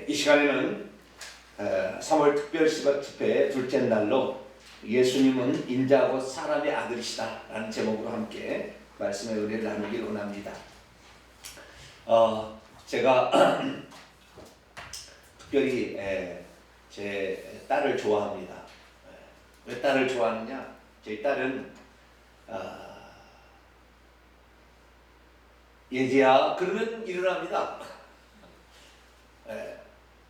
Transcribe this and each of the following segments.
이 시간에는 3월 특별시각 집회 둘째 날로 예수님은 인자하고 사람의 아들이시다 라는 제목으로 함께 말씀의 은혜를 나누길 원합니다. 제가 특별히 제 딸을 좋아합니다. 왜 딸을 좋아하느냐? 저희 딸은 예지야 그러면 일어납니다.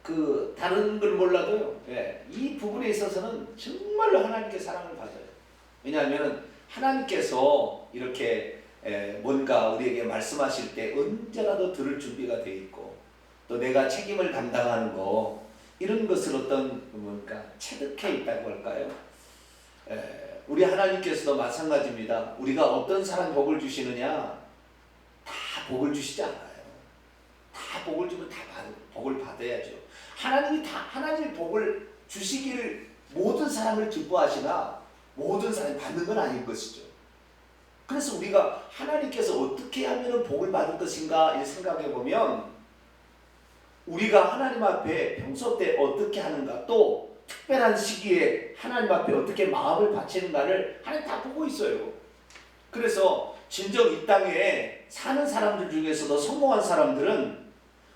그 다른 걸 몰라도요. 이 부분에 있어서는 정말로 하나님께 사랑을 받아요. 왜냐하면 하나님께서 이렇게 뭔가 우리에게 말씀하실 때 언제라도 들을 준비가 되어 있고 또 내가 책임을 감당하는 거 이런 것을 어떤 뭔가 체득해 있다고 할까요? 우리 하나님께서도 마찬가지입니다. 우리가 어떤 사람 복을 주시느냐? 다 복을 주시지 않아요. 다 복을 주면 다 복을 받아야죠. 하나님이 다 하나님의 복을 주시기를 모든 사람을 기뻐하시나 모든 사람이 받는 건 아닐 것이죠. 그래서 우리가 하나님께서 어떻게 하면 복을 받을 것인가 생각해 보면 우리가 하나님 앞에 평소 때 어떻게 하는가 또 특별한 시기에 하나님 앞에 어떻게 마음을 바치는가를 하나님 다 보고 있어요. 그래서 진정 이 땅에 사는 사람들 중에서도 성공한 사람들은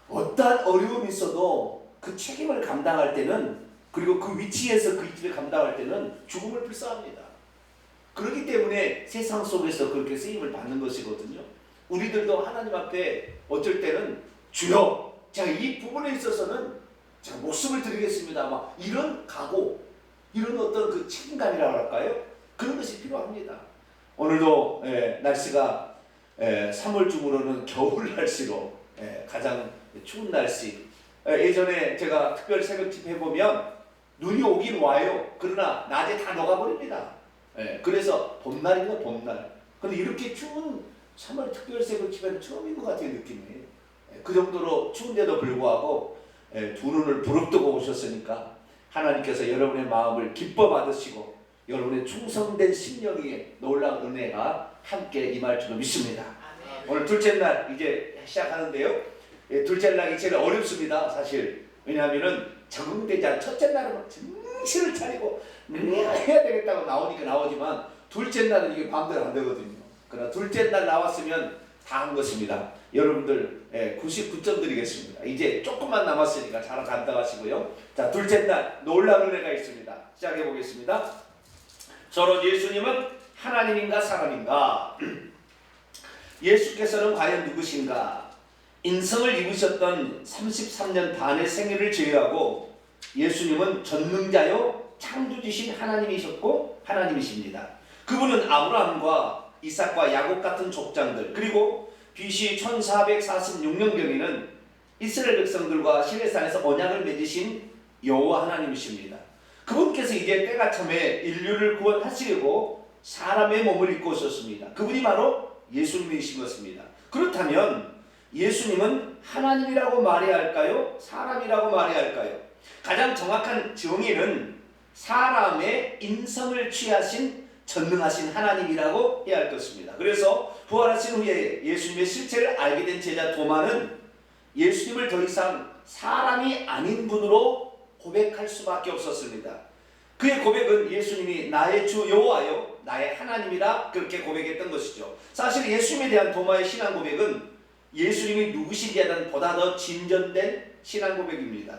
어떠한 어려움이 있어도 그 책임을 감당할 때는 그리고 그 위치에서 그 위치를 감당할 때는 죽음을 불사합니다. 그렇기 때문에 세상 속에서 그렇게 쓰임을 받는 것이거든요. 우리들도 하나님 앞에 어쩔 때는 주여 제가 이 부분에 있어서는 제가 목숨을 드리겠습니다. 막 이런 각오 이런 어떤 그 책임감이라고 할까요? 그런 것이 필요합니다. 오늘도 날씨가 3월 중으로는 겨울 날씨로 가장 추운 날씨. 예전에 제가 특별 새벽 집회 보면 눈이 오긴 와요. 그러나 낮에 다 녹아버립니다. 그래서 봄날이면 봄날. 근데 이렇게 추운 3월 특별 새벽 집회는 처음인 것 같아요, 느낌이. 그 정도로 추운데도 불구하고 두 눈을 부릅뜨고 오셨으니까 하나님께서 여러분의 마음을 기뻐 받으시고 여러분의 충성된 심령에 놀라운 은혜가 함께 임할 줄로 믿습니다. 오늘 둘째 날 이제 시작하는데요. 둘째 날이 제일 어렵습니다. 사실 왜냐하면은 적응되지 않은 첫째 날은 정신을 차리고 해야 되겠다고 나오니까 나오지만 둘째 날은 이게 마음대로 안 되거든요. 그러나 둘째 날 나왔으면 다 한 것입니다. 여러분들 99점 드리겠습니다. 이제 조금만 남았으니까 잘 감당하시고요. 자, 둘째 날 놀라운 은혜가 있습니다. 시작해 보겠습니다. 서로 예수님은 하나님인가 사람인가? 예수께서는 과연 누구신가? 인성을 입으셨던 33년 반의 생애를 제외하고 예수님은 전능자요 창조주신 하나님이셨고 하나님이십니다. 그분은 아브라함과 이삭과 야곱 같은 족장들 그리고 BC 1446년경에는 이스라엘 백성들과 시내산에서 언약을 맺으신 여호와 하나님이십니다. 그분께서 이제 때가 참에 인류를 구원하시려고 사람의 몸을 입고 오셨습니다. 그분이 바로 예수님이신 것입니다. 그렇다면 예수님은 하나님이라고 말해야 할까요? 사람이라고 말해야 할까요? 가장 정확한 정의는 사람의 인성을 취하신 전능하신 하나님이라고 해야 할 것입니다. 그래서 부활하신 후에 예수님의 실체를 알게 된 제자 도마는 예수님을 더 이상 사람이 아닌 분으로 고백할 수밖에 없었습니다. 그의 고백은 예수님이 나의 주 여호와요 나의 하나님이라 그렇게 고백했던 것이죠. 사실 예수님에 대한 도마의 신앙 고백은 예수님이 누구시기에 대한 보다 더 진전된 신앙 고백입니다.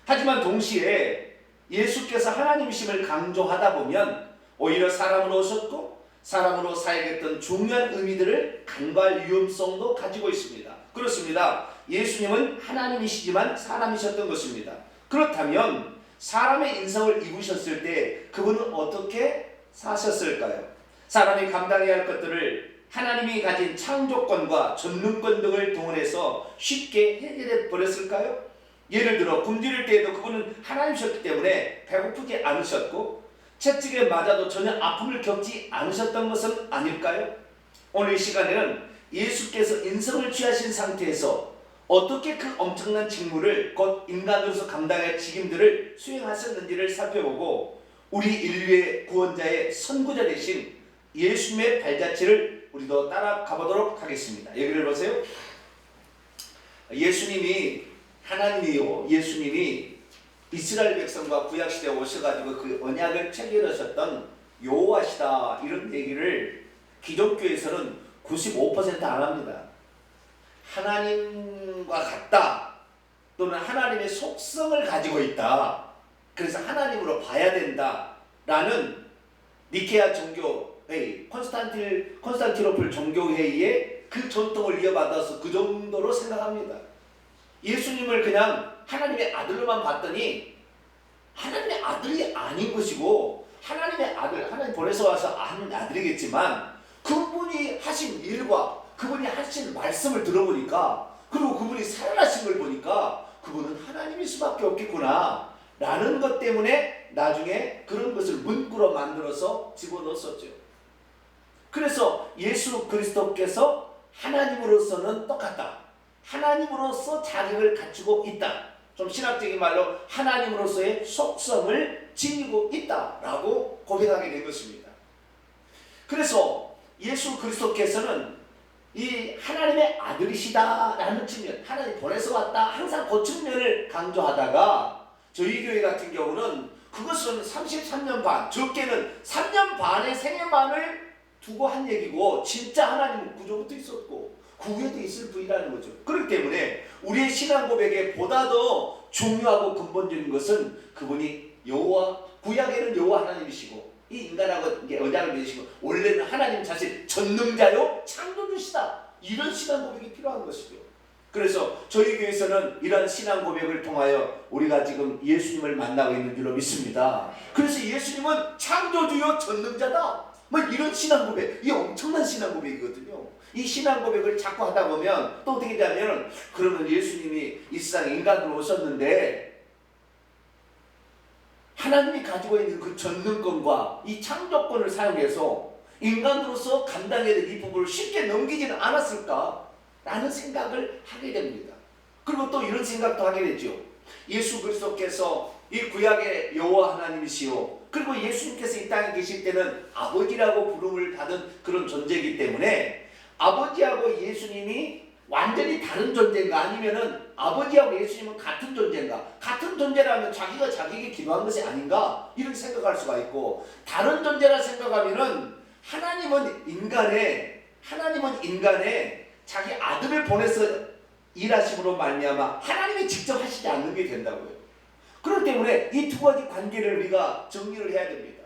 하지만 동시에 예수께서 하나님이심을 강조하다 보면 오히려 사람으로 오셨고 사람으로 사역했던 중요한 의미들을 간과할 위험성도 가지고 있습니다. 그렇습니다. 예수님은 하나님이시지만 사람이셨던 것입니다. 그렇다면 사람의 인성을 입으셨을 때 그분은 어떻게 사셨을까요? 사람이 감당해야 할 것들을 하나님이 가진 창조권과 전능권 등을 동원해서 쉽게 해결해 버렸을까요? 예를 들어 굶주릴 때에도 그분은 하나님이셨기 때문에 배고프지 않으셨고 채찍에 맞아도 전혀 아픔을 겪지 않으셨던 것은 아닐까요? 오늘 이 시간에는 예수께서 인성을 취하신 상태에서 어떻게 그 엄청난 직무를 곧 인간으로서 감당할 책임들을 수행하셨는지를 살펴보고 우리 인류의 구원자의 선구자 되신 예수님의 발자취를 우리도 따라가 보도록 하겠습니다. 여기를 보세요. 예수님이 하나님이요, 예수님이 이스라엘 백성과 구약시대에 오셔가지고 그 언약을 체결하셨던 여호와시다, 이런 얘기를 기독교에서는 95% 안 합니다. 하나님과 같다, 또는 하나님의 속성을 가지고 있다, 그래서 하나님으로 봐야 된다 라는 니케아 종교회의, 콘스탄티노플 종교회의의 그 전통을 이어받아서 그 정도로 생각합니다. 예수님을 그냥 하나님의 아들로만 봤더니 하나님의 아들이 아닌 것이고, 하나님의 아들, 하나님 보내서 와서 아는 아들이겠지만 그분이 하신 일과 그분이 하신 말씀을 들어보니까, 그리고 그분이 살아나신 걸 보니까 그분은 하나님일 수밖에 없겠구나 라는 것 때문에 나중에 그런 것을 문구로 만들어서 집어넣었었죠. 그래서 예수 그리스도께서 하나님으로서는 똑같다, 하나님으로서 자격을 갖추고 있다, 좀 신학적인 말로 하나님으로서의 속성을 지니고 있다라고 고백하게 된 것입니다. 그래서 예수 그리스도께서는 이 하나님의 아들이시다라는 측면, 하나님 보내서 왔다, 항상 그 측면을 강조하다가 저희 교회 같은 경우는 그것은 33년 반, 적게는 3년 반의 생애만을 두고 한 얘기고, 진짜 하나님은 구조부터 있었고 그 후에도 있을 분이라는 거죠. 그렇기 때문에 우리의 신앙 고백에 보다 더 중요하고 근본적인 것은 그분이 여호와, 구약에는 여호와 하나님이시고 이 인간하고 언약을 맺으시고 원래는 하나님 자신 전능자요 창조주시다, 이런 신앙 고백이 필요한 것이죠. 그래서 저희 교회에서는 이러한 신앙 고백을 통하여 우리가 지금 예수님을 만나고 있는 줄로 믿습니다. 그래서 예수님은 창조주요 전능자다, 뭐 이런 신앙 고백, 이 엄청난 신앙 고백이거든요. 이 신앙 고백을 자꾸 하다 보면 또 어떻게 되냐면, 그러면 예수님이 이 세상에 인간으로 오셨는데 하나님이 가지고 있는 그 전능권과 이 창조권을 사용해서 인간으로서 감당해야 될 이 부분을 쉽게 넘기지는 않았을까 라는 생각을 하게 됩니다. 그리고 또 이런 생각도 하게 되죠. 예수 그리스도께서 이 구약의 여호와 하나님이시오, 그리고 예수님께서 이 땅에 계실 때는 아버지라고 부름을 받은 그런 존재이기 때문에 아버지하고 예수님이 완전히 다른 존재인가, 아니면은 아버지하고 예수님은 같은 존재인가, 같은 존재라면 자기가 자기에게 기도한 것이 아닌가, 이렇게 생각할 수가 있고, 다른 존재라 생각하면은 하나님은 인간에 자기 아들을 보내서 일하심으로 말미암아 하나님이 직접 하시지 않는 게 된다고요. 그렇기 때문에 이 두 가지 관계를 우리가 정리를 해야 됩니다.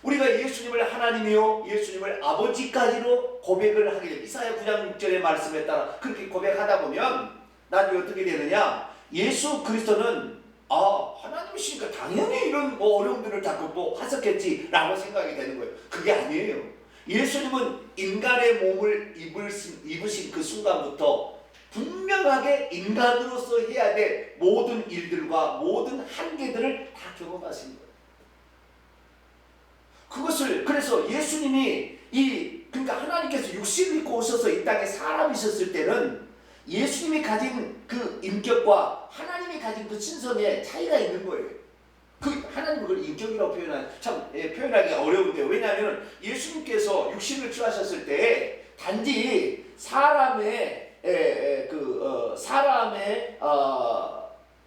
우리가 예수님을 하나님이요 예수님을 아버지까지로 고백을 하게 됩니다. 이사야 9장 6절의 말씀에 따라 그렇게 고백하다 보면 나중에 어떻게 되느냐, 예수 그리스도는 하나님이시니까 당연히 이런 어려움들을 다 극복하셨겠지 라고 생각이 되는 거예요. 그게 아니에요. 예수님은 인간의 몸을 입으신 그 순간부터 분명하게 인간으로서 해야 될 모든 일들과 모든 한계들을 다 경험하신 거예요. 그래서 예수님이 그러니까 하나님께서 육신을 입고 오셔서 이 땅에 사람이셨을 때는 예수님이 가진 그 인격과 하나님이 가진 그 신성에 차이가 있는 거예요. 하나님은 그걸 인격이라고 표현하기가 어려운데, 왜냐하면 예수님께서 육신을 취하셨을 때 단지 사람의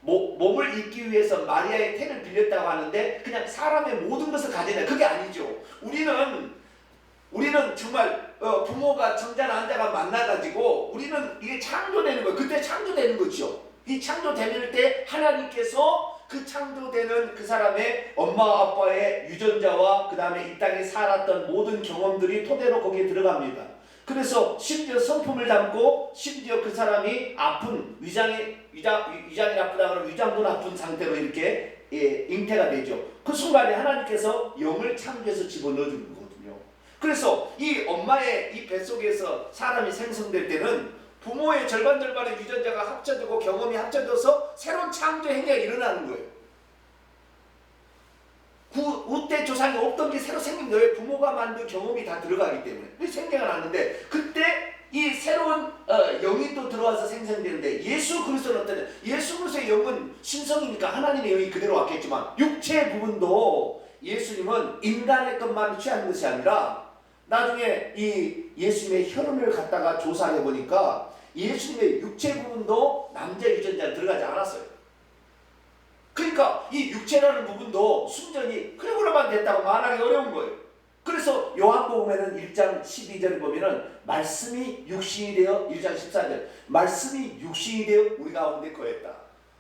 몸을 입기 위해서 마리아의 태를 빌렸다고 하는데 그냥 사람의 모든 것을 가져야, 그게 아니죠. 우리는 정말 부모가 정자 난자가 만나가지고 우리는 이게 창조되는 거예요. 그때 창조되는 거죠. 이 창조되는 때 하나님께서 그 창조되는 그 사람의 엄마 아빠의 유전자와 그 다음에 이 땅에 살았던 모든 경험들이 토대로 거기에 들어갑니다. 그래서 심지어 성품을 담고, 심지어 그 사람이 아픈 위장이 나쁘다 그러면 위장도 나쁜 상태로 이렇게 잉태가 되죠. 그 순간에 하나님께서 영을 창조해서 집어넣어주는 거거든요. 그래서 이 엄마의 이 뱃속에서 사람이 생성될 때는 부모의 절반의 유전자가 합쳐지고 경험이 합쳐져서 새로운 창조 행위가 일어나는 거예요. 우때 조상이 없던 게 새로 생긴 거예요. 부모가 만든 경험이 다 들어가기 때문에 생겨가 나는데, 그때 이 새로운 영이 또 들어와서 생성되는데, 예수 그리스도는 어떠냐, 예수 그리스도의 영은 신성이니까 하나님의 영이 그대로 왔겠지만 육체의 부분도 예수님은 인간의 것만 취한 것이 아니라 나중에 이 예수님의 혈흔을 갖다가 조사해 보니까 예수님의 육체 부분도 남자 유전자는 들어가지 않았어요. 그러니까 이 육체라는 부분도 순전히 그래고라만 됐다고 말하기 어려운 거예요. 그래서 요한복음에는 1장 12절을 보면은 말씀이 육신이 되어 1장 14절 말씀이 육신이 되어 우리 가운데 거했다.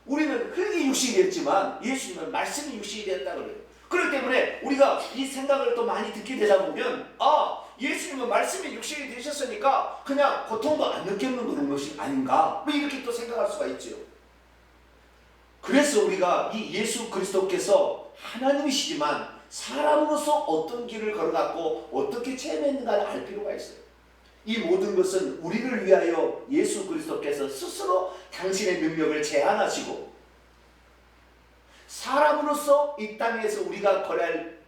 우리는 흙이 육신이 됐지만 예수님은 말씀이 육신이 되었다 그래요. 그렇기 때문에 우리가 이 생각을 또 많이 듣게 되다 보면 예수님은 말씀이 육신이 되셨으니까 그냥 고통도 안 느끼는 것이 아닌가 뭐 이렇게 또 생각할 수가 있죠. 그래서 우리가 이 예수 그리스도께서 하나님이시지만 사람으로서 어떤 길을 걸어갔고 어떻게 체험했는가를 알 필요가 있어요. 이 모든 것은 우리를 위하여 예수 그리스도께서 스스로 당신의 능력을 제한하시고 사람으로서 이 땅에서 우리가 걸어야 할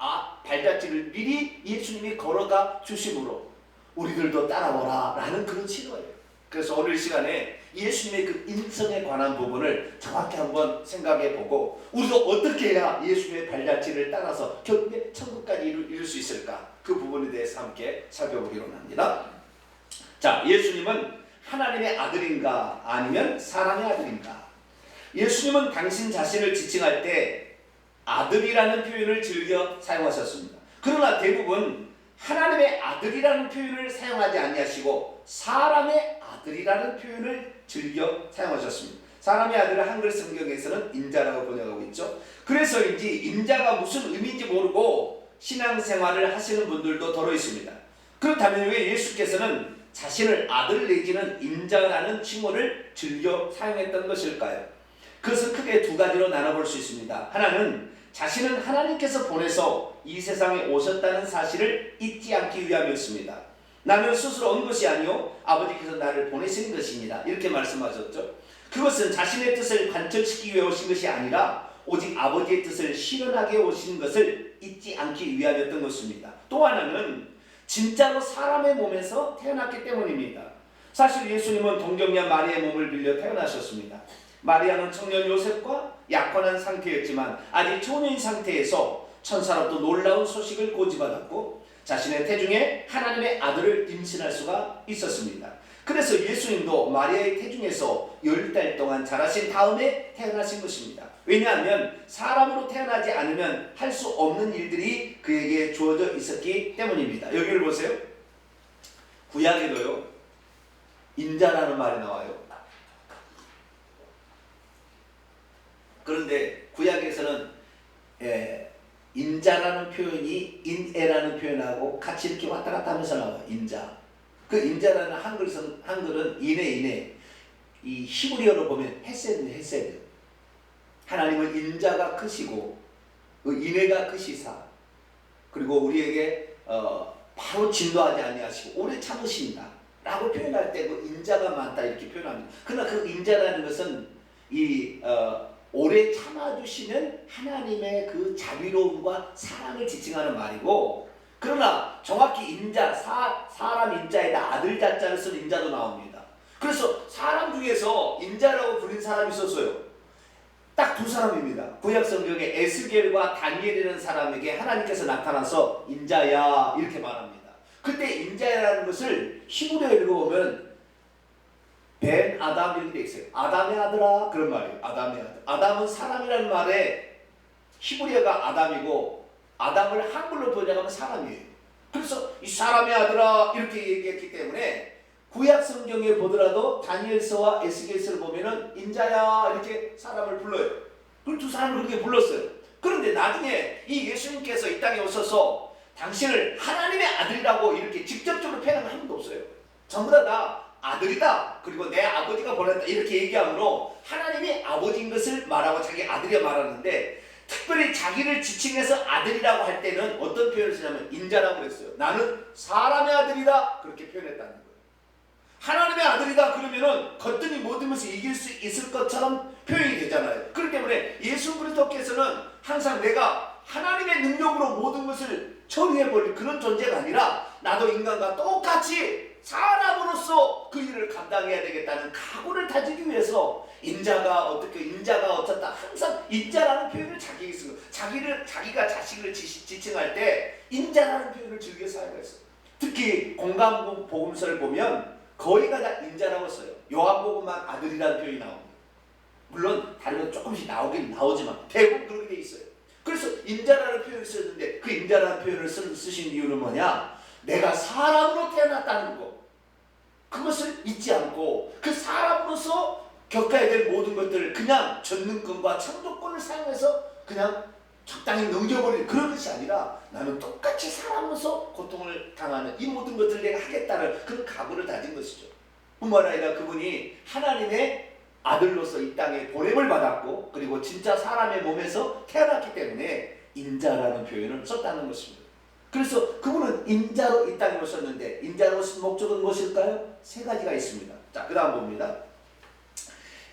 발자취를 미리 예수님이 걸어가 주심으로 우리들도 따라오라 라는 그런 신호예요. 그래서 오늘 시간에 예수님의 그 인성에 관한 부분을 정확히 한번 생각해 보고 우리도 어떻게 해야 예수님의 발자취를 따라서 결국에 천국까지 이룰 수 있을까 그 부분에 대해서 함께 살펴보기로 합니다. 자, 예수님은 하나님의 아들인가 아니면 사람의 아들인가? 예수님은 당신 자신을 지칭할 때 아들이라는 표현을 즐겨 사용하셨습니다. 그러나 대부분 하나님의 아들이라는 표현을 사용하지 아니하시고 사람의 아들이라는 표현을 즐겨 사용하셨습니다. 사람의 아들을 한글 성경에서는 인자라고 번역하고 있죠. 그래서인지 인자가 무슨 의미인지 모르고 신앙생활을 하시는 분들도 더러 있습니다. 그렇다면 왜 예수께서는 자신을 아들 내지는 인자라는 칭호를 즐겨 사용했던 것일까요? 그것은 크게 두 가지로 나눠볼 수 있습니다. 하나는 자신은 하나님께서 보내서 이 세상에 오셨다는 사실을 잊지 않기 위함이었습니다. 나는 스스로 온 것이 아니요 아버지께서 나를 보내신 것입니다. 이렇게 말씀하셨죠. 그것은 자신의 뜻을 관철시키기 위해 오신 것이 아니라 오직 아버지의 뜻을 실현하게 오신 것을 잊지 않기 위함이었던 것입니다. 또 하나는 진짜로 사람의 몸에서 태어났기 때문입니다. 사실 예수님은 동정녀 마리아의 몸을 빌려 태어나셨습니다. 마리아는 청년 요셉과 약혼한 상태였지만 아직 초년인 상태에서 천사로부터 놀라운 소식을 고지받았고 자신의 태중에 하나님의 아들을 임신할 수가 있었습니다. 그래서 예수님도 마리아의 태중에서 10달 동안 자라신 다음에 태어나신 것입니다. 왜냐하면 사람으로 태어나지 않으면 할 수 없는 일들이 그에게 주어져 있었기 때문입니다. 여기를 보세요. 구약에도요 인자라는 말이 나와요. 그런데 구약에서는 인자라는 표현이 인애라는 표현하고 같이 이렇게 왔다 갔다 하면서 나와요. 인자. 그 인자라는 한글은 인애. 이 히브리어로 보면 헤세드입니다. 헤세드. 하나님은 인자가 크시고 그 인애가 크시사 그리고 우리에게 바로 진노하지 아니하시고 오래 참으신다 라고 표현할 때 그 인자가 많다 이렇게 표현합니다. 그러나 그 인자라는 것은 오래 참아주시는 하나님의 그 자비로움과 사랑을 지칭하는 말이고 그러나 정확히 인자, 사람 인자에다 아들 자자를 쓴 인자도 나옵니다. 그래서 사람 중에서 인자라고 부린 사람이 있었어요. 딱 두 사람입니다. 구약 성경에 에스겔과 다니엘이라는 사람에게 하나님께서 나타나서 인자야 이렇게 말합니다. 그때 인자야라는 것을 히브리어 읽어보면 벤 아담 이렇게 돼 있어요. 아담의 아들아 그런 말이에요. 아담의 아들. 아담은 사람이라는 말에 히브리어가 아담이고 아담을 한글로 번역하면 사람이에요. 그래서 이 사람의 아들아 이렇게 얘기했기 때문에 구약 성경에 보더라도 다니엘서와 에스겔서를 보면은 인자야 이렇게 사람을 불러요. 그 두 사람을 그렇게 불렀어요. 그런데 나중에 이 예수님께서 이 땅에 오셔서 당신을 하나님의 아들이라고 이렇게 직접적으로 표현한 건 한 번도 없어요. 전부 다 아들이다. 그리고 내 아버지가 보냈다. 이렇게 얘기함으로 하나님이 아버지인 것을 말하고 자기 아들이 말하는데 특별히 자기를 지칭해서 아들이라고 할 때는 어떤 표현을 쓰냐면 인자라고 그랬어요. 나는 사람의 아들이다. 그렇게 표현했다는 거예요. 하나님의 아들이다 그러면은 거뜬히 모든 것을 이길 수 있을 것처럼 표현이 되잖아요. 그렇기 때문에 예수 그리스도께서는 항상 내가 하나님의 능력으로 모든 것을 처리해버릴 그런 존재가 아니라 나도 인간과 똑같이 사람으로서 그 일을 감당해야 되겠다는 각오를 다지기 위해서 인자가 어쩌다 항상 인자라는 표현을 자기에게 쓰고 자기가 자식을 지칭할 때 인자라는 표현을 즐겨 사용했어요. 특히 공감 복음서를 보면 거의가 다 인자라고 써요. 요한복음만 아들이라는 표현이 나옵니다. 물론 다른 건 조금씩 나오긴 나오지만 대부분 그렇게 돼 있어요. 그래서 인자라는 표현을 썼는데 그 인자라는 표현을 쓰신 이유는 뭐냐? 내가 사람으로 태어났다는 거, 그것을 잊지 않고 그 사람으로서 겪어야 될 모든 것들을 그냥 전능권과 창조권을 사용해서 그냥 적당히 넘겨버리는 그런 것이 아니라 나는 똑같이 사람으로서 고통을 당하는 이 모든 것들을 내가 하겠다는 그런 각오를 다진 것이죠. 뿐만 아니라 그분이 하나님의 아들로서 이 땅에 보냄을 받았고 그리고 진짜 사람의 몸에서 태어났기 때문에 인자라는 표현을 썼다는 것입니다. 그래서 그분은 인자로 이 땅에 오셨는데 인자로 쓴 목적은 무엇일까요? 세 가지가 있습니다. 자, 그 다음 봅니다.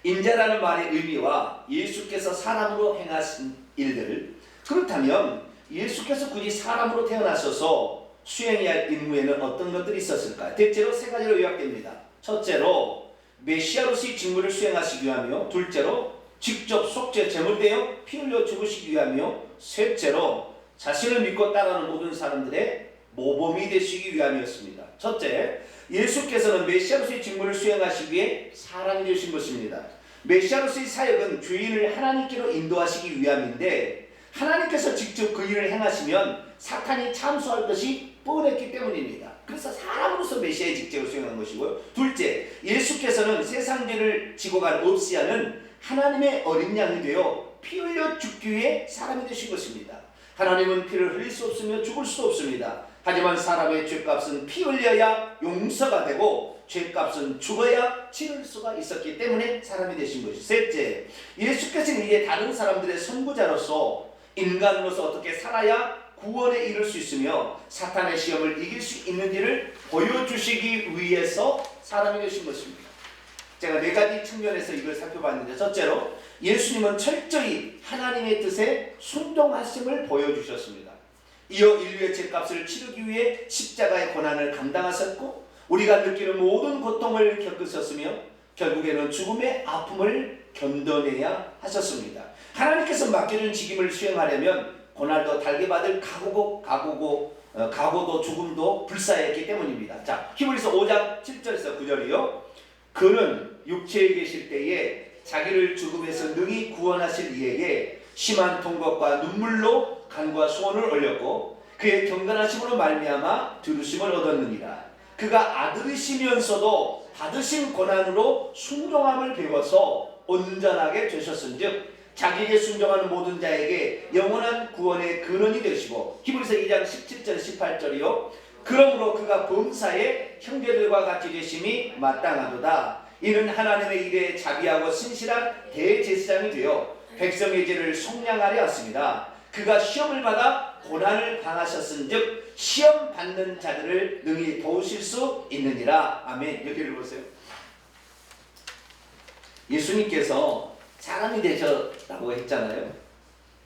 인자라는 말의 의미와 예수께서 사람으로 행하신 일들, 그렇다면 예수께서 굳이 사람으로 태어나셔서 수행해야 할 임무에는 어떤 것들이 있었을까요? 대체로 세 가지로 요약됩니다. 첫째로 메시아로서의 직무를 수행하시기 위하며, 둘째로 직접 속죄 제물되어 피 흘려 죽으시기 위하며, 셋째로 자신을 믿고 따르는 모든 사람들의 모범이 되시기 위함이었습니다. 첫째, 예수께서는 메시아로서의 직무를 수행하시기 위해 사람이 되신 것입니다. 메시아로서의 사역은 죄인을 하나님께로 인도하시기 위함인데 하나님께서 직접 그 일을 행하시면 사탄이 참수할 것이 뻔했기 때문입니다. 그래서 사람으로서 메시아의 직책을 수행한 것이고요. 둘째, 예수께서는 세상 죄를 지고 간 없이 하는 하나님의 어린 양이 되어 피 흘려 죽기 위해 사람이 되신 것입니다. 하나님은 피를 흘릴 수 없으며 죽을 수도 없습니다. 하지만 사람의 죄값은 피 흘려야 용서가 되고 죄값은 죽어야 치를 수가 있었기 때문에 사람이 되신 것이. 셋째, 예수께서는 이제 다른 사람들의 선구자로서 인간으로서 어떻게 살아야 구원에 이를 수 있으며 사탄의 시험을 이길 수 있는지를 보여주시기 위해서 사람이 되신 것입니다. 제가 네 가지 측면에서 이걸 살펴봤는데, 첫째로 예수님은 철저히 하나님의 뜻에 순종하심을 보여주셨습니다. 이어 인류의 죄값을 치르기 위해 십자가의 고난을 감당하셨고 우리가 느끼는 모든 고통을 겪으셨으며 결국에는 죽음의 아픔을 견뎌내야 하셨습니다. 하나님께서 맡겨준 직임을 수행하려면 고난도 달게 받을 각오도 죽음도 불사했기 때문입니다. 자, 히브리서 5장 7절에서 9절이요. 그는 육체에 계실 때에 자기를 죽음에서 능히 구원하실 이에게 심한 통곡과 눈물로 간과 소원을 올렸고 그의 경건하심으로 말미암아 들으심을 얻었느니라. 그가 아들이시면서도 받으신 고난으로 순종함을 배워서 온전하게 되셨은즉 자기에게 순종하는 모든 자에게 영원한 구원의 근원이 되시고, 히브리서 2장 17절 18절이요. 그러므로 그가 범사에 형제들과 같이 되심이 마땅하도다. 이는 하나님의 일에 자비하고 신실한 대제사장이 되어 백성의 죄를 속량하려 하십니다. 그가 시험을 받아 고난을 당하셨은즉 시험 받는 자들을 능히 도우실 수 있느니라. 아멘. 여기를 보세요. 예수님께서 사람이 되셨다고 했잖아요.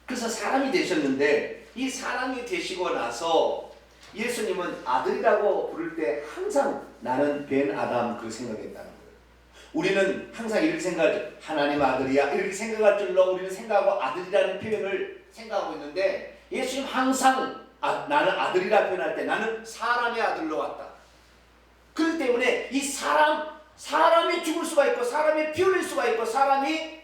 그래서 사람이 되셨는데 이 사람이 되시고 나서 예수님은 아들이라고 부를 때 항상 나는 벤 아담 그 생각했다는 거예요. 우리는 항상 이렇게 생각하죠. 하나님 아들이야 이렇게 생각할 줄로 우리는 생각하고 아들이라는 표현을 생각하고 있는데, 예수님 항상 나는 아들이라 표현할 때 나는 사람의 아들로 왔다. 그렇기 때문에 이 사람이 죽을 수가 있고 사람이 피 흘릴 수가 있고 사람이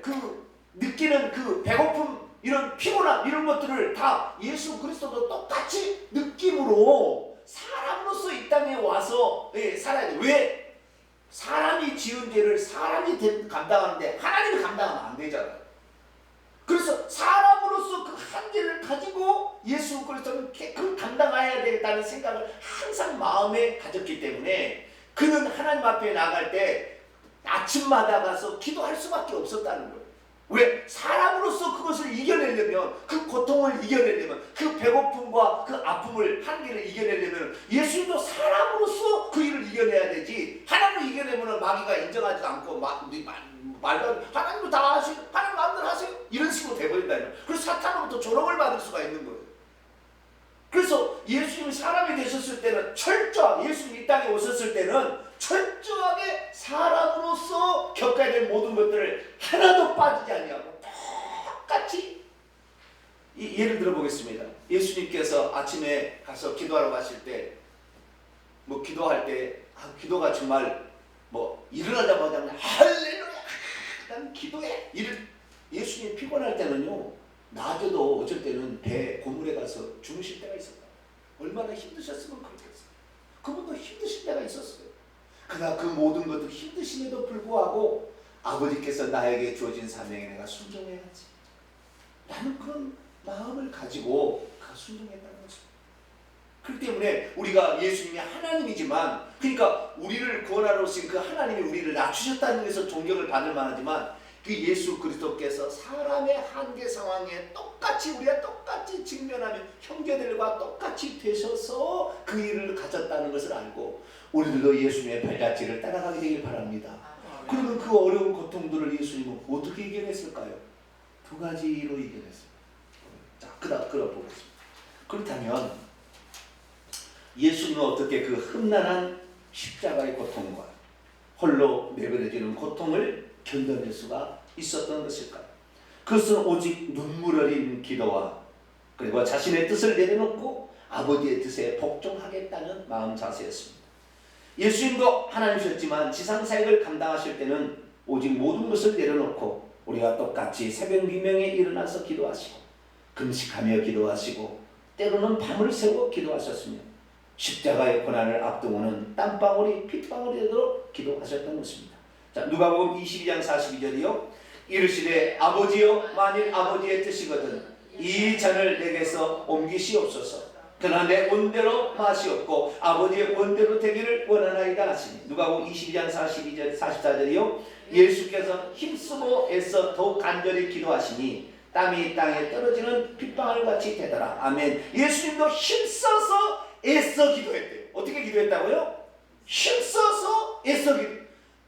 그 느끼는 그 배고픔 이런 피곤함 이런 것들을 다 예수 그리스도도 똑같이 느낌으로 사람으로서 이 땅에 와서 살아야 돼. 왜? 사람이 지은 죄를 사람이 감당하는데 하나님이 감당하면 안 되잖아요. 그래서 사람으로서 그 한계를 가지고 예수 그리스도는 그 감당해야 되겠다는 생각을 항상 마음에 가졌기 때문에 그는 하나님 앞에 나갈 때 아침마다 가서 기도할 수밖에 없었다는 거예요. 왜? 사람으로서 그것을 이겨내려면, 그 고통을 이겨내려면, 그 배고픔과 그 아픔을 한계를 이겨내려면 예수님도 사람으로서 그 일을 이겨내야 되지, 하나님을 이겨내면 마귀가 인정하지도 않고 말도 하나님도 다 하시고 하나님 마음대로 하세요 이런 식으로 돼버린다는 거예요. 그래서 사탄으로부터 조롱을 받을 수가 있는 거예요. 그래서 예수님이 사람이 되셨을 때는 철저하게, 예수님이 이 땅에 오셨을 때는 철저하게 사람으로서 겪어야 될 모든 것들을 하나도 빠지지 아니하고 똑같이, 예를 들어 보겠습니다. 예수님께서 아침에 가서 기도하러 가실 때 뭐 기도할 때 기도가 정말 뭐 일어나자마자 그냥 할렐루야 난 기도해 예수님 피곤할 때는요 낮에도 어쩔 때는 배 고물에 가서 주무실 때가 있었다. 얼마나 힘드셨으면 그렇겠어요. 그분도 힘드실 때가 있었어요. 그러나 그 모든 것들 힘드심에도 불구하고 아버지께서 나에게 주어진 사명에 내가 순종해야지 라는 그런 마음을 가지고 순종했다는 것입니다. 그렇기 때문에 우리가 예수님이 하나님이지만 그러니까 우리를 구원하러 오신 그 하나님이 우리를 낮추셨다는 데서 존경을 받을 만하지만 그 예수 그리스도께서 사람의 한계 상황에 우리가 똑같이 직면하며 형제들과 똑같이 되셔서 그 일을 가졌다는 것을 알고 우리들도 예수님의 발자취를 따라가게 되길 바랍니다. 그러면 그 어려운 고통들을 예수님은 어떻게 이겨냈을까요? 두 가지로 이겨냈습니다. 자, 그다음 보겠습니다. 그렇다면 예수님은 어떻게 그 험난한 십자가의 고통과 홀로 내버려지는 고통을 견뎌낼 수가 있었던 것일까요? 그것은 오직 눈물 어린 기도와 그리고 자신의 뜻을 내려놓고 아버지의 뜻에 복종하겠다는 마음 자세였습니다. 예수님도 하나님이셨지만 지상사역을 감당하실 때는 오직 모든 것을 내려놓고 우리가 똑같이 새벽 미명에 일어나서 기도하시고 금식하며 기도하시고 때로는 밤을 새워 기도하셨으며 십자가의 고난을 앞두고는 땀방울이 핏방울이 되도록 기도하셨던 것입니다. 자, 누가복음 22장 42절이요. 이르시되 아버지여 만일 아버지의 뜻이거든 이 잔을 내게서 옮기시옵소서. 그러나 내 원대로 마시옵고 아버지의 원대로 되기를 원하나이다 하시니. 누가복음 22장 42절 44절이요. 예수께서 힘쓰고 애써 더욱 간절히 기도하시니 땀이 땅에 떨어지는 핏방울같이 되더라. 아멘. 예수님도 힘써서 애써 기도했대요. 어떻게 기도했다고요? 힘써서 애써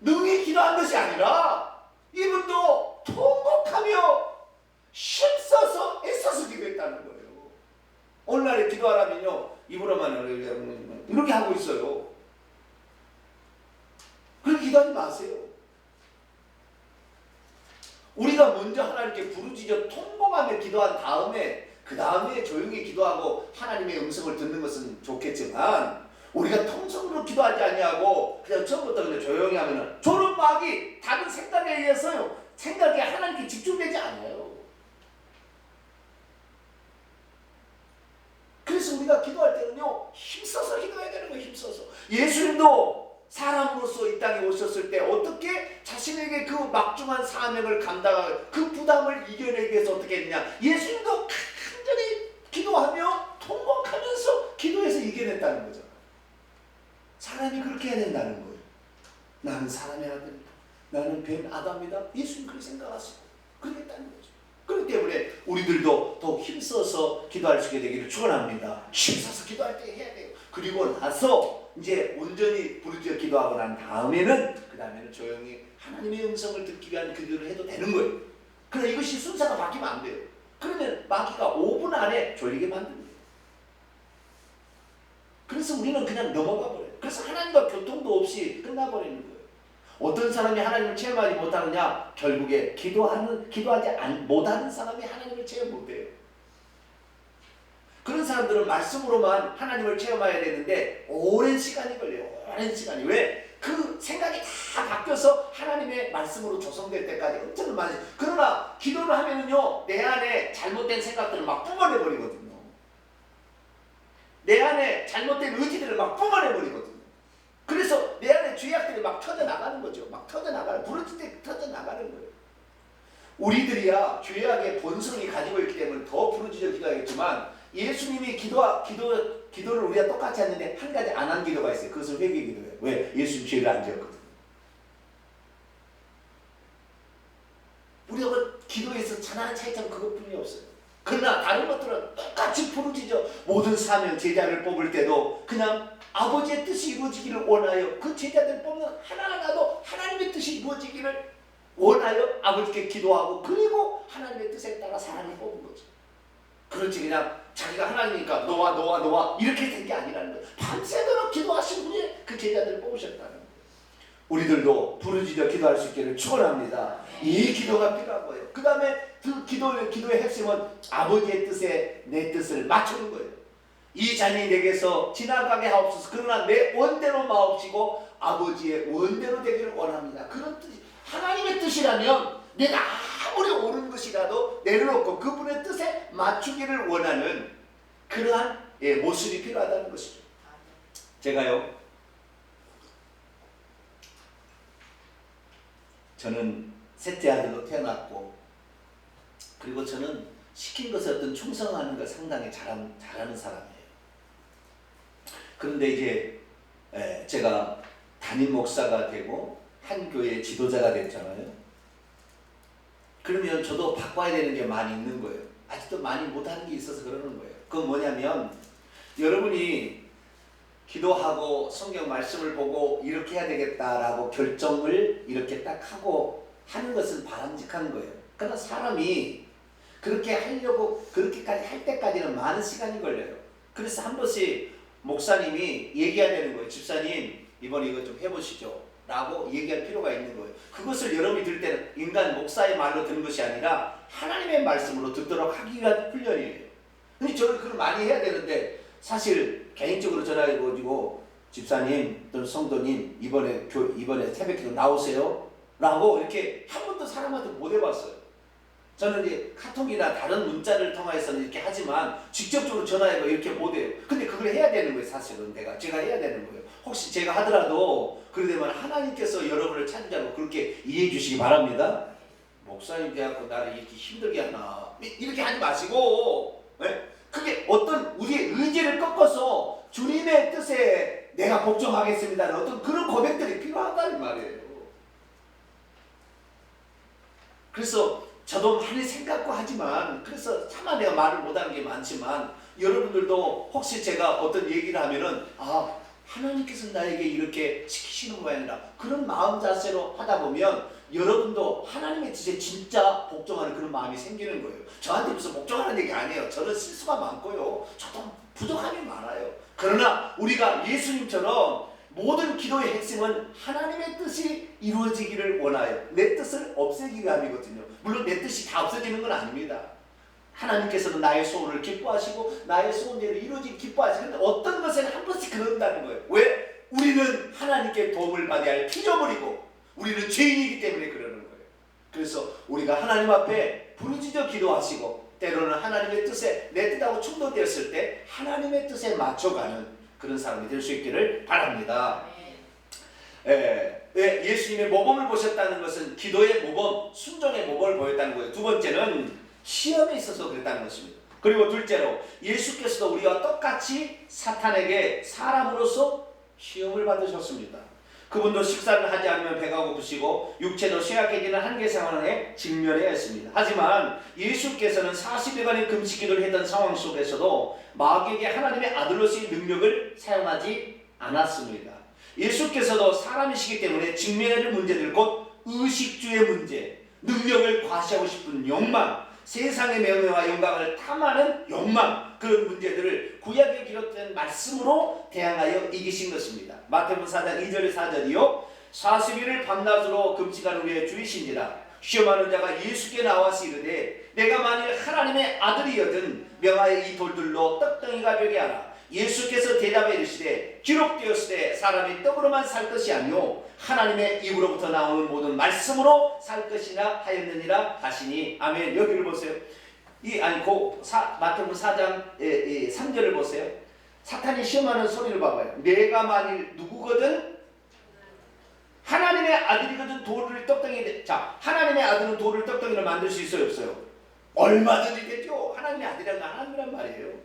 능히 기도한 것이 아니라 이분도 통곡하며 힘써서 애써서 기도했다는 거예요. 오늘날에 기도하라면요 입으로만 이렇게 하고 있어요. 그렇게 기도하지 마세요. 우리가 먼저 하나님께 부르짖어 통곡하며 기도한 다음에 그 다음에 조용히 기도하고 하나님의 음성을 듣는 것은 좋겠지만 우리가 통성으로 기도하지 아니하고 그냥 처음부터 그냥 조용히 하면은 저런 마귀 다른 생각에 의해서요 생각이 하나님께 집중되지 않아요. 그래서 우리가 기도할 때는요 힘써서 기도해야 되는 거예요. 힘써서. 예수님도 사람으로서 이 땅에 오셨을 때 어떻게 자신에게 그 막중한 사명을 감당하고 그 부담을 이겨내기 위해서 어떻게 했느냐. 예수님도 간절히 기도하며 통곡하면서 기도해서 이겨냈다는 거죠. 사람이 그렇게 해야 된다는 거예요. 나는 사람의 아들이다. 나는 뱀 아담이다. 예수님 그렇게 생각하시고 그러겠다는 거죠. 그렇기 때문에 우리들도 더욱 힘써서 기도할 수 있게 되기를 축원합니다. 힘써서 기도할 때 해야 돼요. 그리고 나서 이제 온전히 부르짖어 기도하고 난 다음에는 그 다음에는 조용히 하나님의 음성을 듣기 위한 기도를 해도 되는 거예요. 그러나 이것이 순서가 바뀌면 안 돼요. 그러면 마귀가 5분 안에 졸리게 만듭니다. 그래서 우리는 그냥 넘어가 버려요. 그래서 하나님과 교통도 없이 끝나버리는 거예요. 어떤 사람이 하나님을 체험하지 못하느냐? 결국에 기도하지 못하는 사람이 하나님을 체험 못해요. 그런 사람들은 말씀으로만 하나님을 체험해야 되는데 오랜 시간이 걸려요. 오랜 시간이. 왜? 그 생각이 다 바뀌어서 하나님의 말씀으로 조성될 때까지 엄청 많이. 그러나 기도를 하면은요 내 안에 잘못된 생각들을 막 뿜어내버리거든요. 내 안에 잘못된 의지들을 막 뿜어내버리거든요. 그래서 내 안에 죄악들이 막 터져나가는 거죠. 막 터져나가는, 부르짖을 때 터져나가는 거예요. 우리들이야 죄악의 본성이 가지고 있기 때문에 더 부르짖어 기도하겠지만 예수님이 기도를 우리가 똑같이 하는데 한 가지 안 한 기도가 있어요. 그것은 회개 기도예요. 왜? 예수님 죄를 안 지었거든요. 우리가 기도에서 하나의 차이점 그것뿐이 없어요. 그러나 다른 것들은 똑같이 부르짖어 모든 사명 제자를 뽑을 때도 그냥 아버지의 뜻이 이루어지기를 원하여 그 제자들 뽑는 하나하나도 하나님의 뜻이 이루어지기를 원하여 아버지께 기도하고 그리고 하나님의 뜻에 따라 사람을 뽑은 거죠. 그렇지 그냥 자기가 하나님이니까 너와 이렇게 된 게 아니라는 거예요. 밤새도록 기도하신 분이 그 제자들을 뽑으셨다는 거예요. 우리들도 부르짖어 기도할 수 있기를 축원합니다. 이 기도가 필요한 거예요. 그 다음에 그 기도의 핵심은 아버지의 뜻에 내 뜻을 맞추는 거예요. 이 잔이 내게서 지나가게 하옵소서. 그러나 내 원대로 마옵시고 아버지의 원대로 되기를 원합니다. 그런 뜻이 하나님의 뜻이라면 내가 아무리 옳은 것이라도 내려놓고 그분의 뜻에 맞추기를 원하는 그러한 모습이 필요하다는 것이죠. 제가요, 저는 셋째 아들로 태어났고, 그리고 저는 시킨 것에 어떤 충성하는 걸 상당히 잘하는 사람이에요. 그런데 이제 제가 담임 목사가 되고 한 교회의 지도자가 됐잖아요. 그러면 저도 바꿔야 되는 게 많이 있는 거예요. 아직도 많이 못하는 게 있어서 그러는 거예요. 그건 뭐냐면, 여러분이 기도하고 성경 말씀을 보고 이렇게 해야 되겠다라고 결정을 이렇게 딱 하고 하는 것은 바람직한 거예요. 그러나 사람이 그렇게 하려고 그렇게까지 할 때까지는 많은 시간이 걸려요. 그래서 한 번씩 목사님이 얘기해야 되는 거예요. 집사님, 이번에 이거 좀 해보시죠 라고 얘기할 필요가 있는 거예요. 그것을 여러분이 들을 때는 인간 목사의 말로 듣는 것이 아니라 하나님의 말씀으로 듣도록 하기 위한 훈련이에요. 근데 저는 그걸 많이 해야 되는데, 사실 개인적으로 전화해가지고 집사님 또는 성도님 이번에 새벽기도 나오세요 라고 이렇게 한 번도 사람한테 못 해봤어요. 저는 이제 카톡이나 다른 문자를 통해서는 이렇게 하지만 직접적으로 전화해서 이렇게 못 해요. 근데 그걸 해야 되는 거예요. 사실은 제가 해야 되는 거예요. 혹시 제가 하더라도 그러되면 하나님께서 여러분을 찾으자고 그렇게 이해해 주시기 바랍니다. 목사님 돼갖고 나를 이렇게 힘들게 하나, 이렇게 하지 마시고, 그게 어떤 우리의 의지를 꺾어서 주님의 뜻에 내가 복종하겠습니다는 어떤 그런 고백들이 필요하다는 말이에요. 그래서 저도 많이 생각고 하지만, 그래서 차마 내가 말을 못하는 게 많지만, 여러분들도 혹시 제가 어떤 얘기를 하면은 하나님께서 나에게 이렇게 시키시는 모양이라 그런 마음 자세로 하다 보면 여러분도 하나님의 뜻에 진짜 복종하는 그런 마음이 생기는 거예요. 저한테 무슨 복종하는 얘기 아니에요. 저는 실수가 많고요, 저도 부족함이 많아요. 그러나 우리가 예수님처럼 모든 기도의 핵심은 하나님의 뜻이 이루어지기를 원하여 내 뜻을 없애기 위함이거든요. 물론 내 뜻이 다 없어지는 건 아닙니다. 하나님께서는 나의 소원을 기뻐하시고 나의 소원대로 이루어지기 기뻐하시는데, 어떤 것에는 한 번씩 그런다는 거예요. 왜? 우리는 하나님께 도움을 받아야 할 피조물이고 우리는 죄인이기 때문에 그러는 거예요. 그래서 우리가 하나님 앞에 부르짖어 기도하시고, 때로는 하나님의 뜻에 내 뜻하고 충돌되었을 때 하나님의 뜻에 맞춰가는 그런 사람이 될 수 있기를 바랍니다. 예수님의 모범을 보셨다는 것은 기도의 모범, 순종의 모범을 보였다는 거예요. 두 번째는 시험에 있어서 그랬다는 것입니다. 그리고 둘째로 예수께서도 우리와 똑같이 사탄에게 사람으로서 시험을 받으셨습니다. 그분도 식사를 하지 않으면 배가 고프시고 육체도 쇠약해지는 한계 상황에 직면해야 했습니다. 하지만 예수께서는 40일간의 금식 기도를 했던 상황 속에서도 마귀에게 하나님의 아들로서의 능력을 사용하지 않았습니다. 예수께서도 사람이시기 때문에 직면해야 할 문제들, 곧 의식주의 문제, 능력을 과시하고 싶은 욕망, 세상의 명예와 영광을 탐하는 욕망, 그런 문제들을 구약에 기록된 말씀으로 대항하여 이기신 것입니다. 마태복음 4장 2절 4절이요 40일을 밤낮으로 금식하는 후에 주이신지라 시험하는 자가 예수께 나와서 이르되 내가 만일 하나님의 아들이거든 명하여 이 돌들로 떡덩이가 되게 하라. 예수께서 대답해 이르시되 기록되었으되 사람이 떡으로만 살 것이 아니요 하나님의 입으로부터 나오는 모든 말씀으로 살 것이라 하였느니라 하시니. 아멘. 여기를 보세요. 마태복음 4장 3절을 보세요. 사탄이 시험하는 소리를 봐봐요. 내가 만일 누구거든 하나님의 아들이거든 돌을 떡덩이. 자, 하나님의 아들은 돌을 떡덩이로 만들 수 있어요, 없어요? 얼마든지 되죠. 하나님의 아들이란 건 하나님이란 말이에요.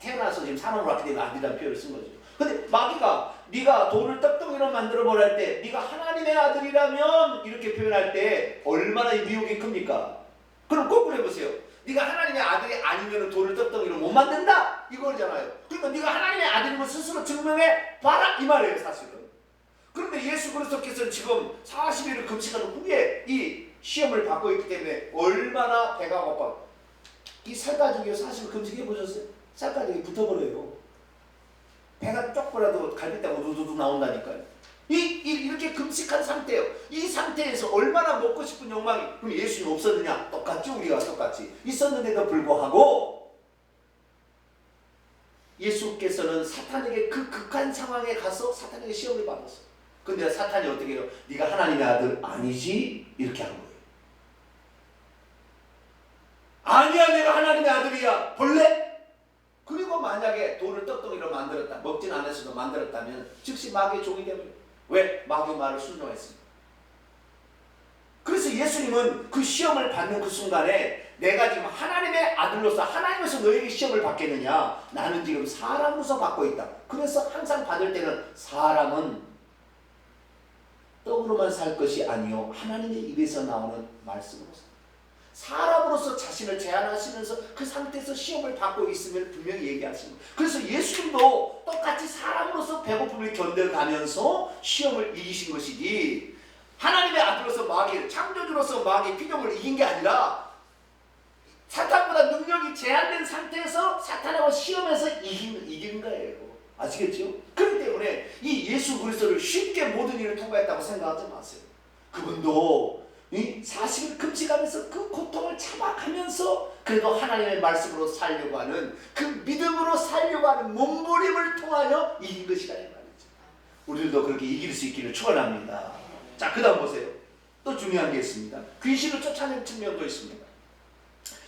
태어나서 지금 사람으로 왔기 때문에 아들이라는 표현을 쓴 거죠. 근데 마귀가 네가 돌을 떡덩이로 만들어 보라 할 때, 네가 하나님의 아들이라면 이렇게 표현할 때 얼마나 미혹이 큽니까? 그럼 거꾸로 해보세요. 네가 하나님의 아들이 아니면 돌을 떡덩이로 못 만든다 이거잖아요. 그러니까 네가 하나님의 아들임을 스스로 증명해 봐라 이 말이에요, 사실은. 그런데 예수 그리스도께서는 지금 40일을 금식하는 후에 이 시험을 받고 있기 때문에 얼마나 배가 고파. 이 살가죽이 사실 금식해 보셨어요? 살가죽이 붙어버려요. 배가 쪽보라도 갈비뼈가 우두두두 나온다니까요. 이렇게 금식한 상태예요. 이 상태에서 얼마나 먹고 싶은 욕망이. 그럼 예수님 없었느냐? 똑같죠. 우리가 똑같이 있었는데도 불구하고 예수께서는 사탄에게 그 극한 상황에 가서 사탄에게 시험을 받았어요. 근데 사탄이 어떻게 해요? 네가 하나님의 아들 아니지? 이렇게 한 거예요. 아니야, 내가 하나님의 아들이야. 볼래? 그리고 만약에 돌을 떡덩이로 만들었다, 먹진 않았어도 만들었다면 즉시 마귀의 종이 되버려요. 왜? 마귀의 말을 순종했습니다. 그래서 예수님은 그 시험을 받는 그 순간에 내가 지금 하나님의 아들로서 하나님에서 너에게 시험을 받겠느냐? 나는 지금 사람으로서 받고 있다. 그래서 항상 받을 때는 사람은 떡으로만 살 것이 아니요 하나님의 입에서 나오는 말씀으로서, 사람으로서 자신을 제한하시면서 그 상태에서 시험을 받고 있음을 분명히 얘기하십니다. 그래서 예수님도 똑같이 사람으로서 배고픔을 견뎌가면서 시험을 이기신 것이지, 하나님의 아들로서 마귀, 창조주로서 마귀 피조물을 이긴 게 아니라 사탄보다 능력이 제한된 상태에서 사탄하고 시험해서 이긴 거예요. 아시겠죠? 그렇기 때문에 이 예수 그리스도를 쉽게 모든 일을 통과했다고 생각하지 마세요. 그분도 40일 금식하면서 그 고통을 참아가면서 그래도 하나님의 말씀으로 살려고 하는, 그 믿음으로 살려고 하는 몸부림을 통하여 이긴 것이다 이 말이죠. 우리들도 그렇게 이길 수 있기를 축원합니다. 자, 그 다음 보세요. 또 중요한 게 있습니다. 귀신을 쫓아내는 측면도 있습니다.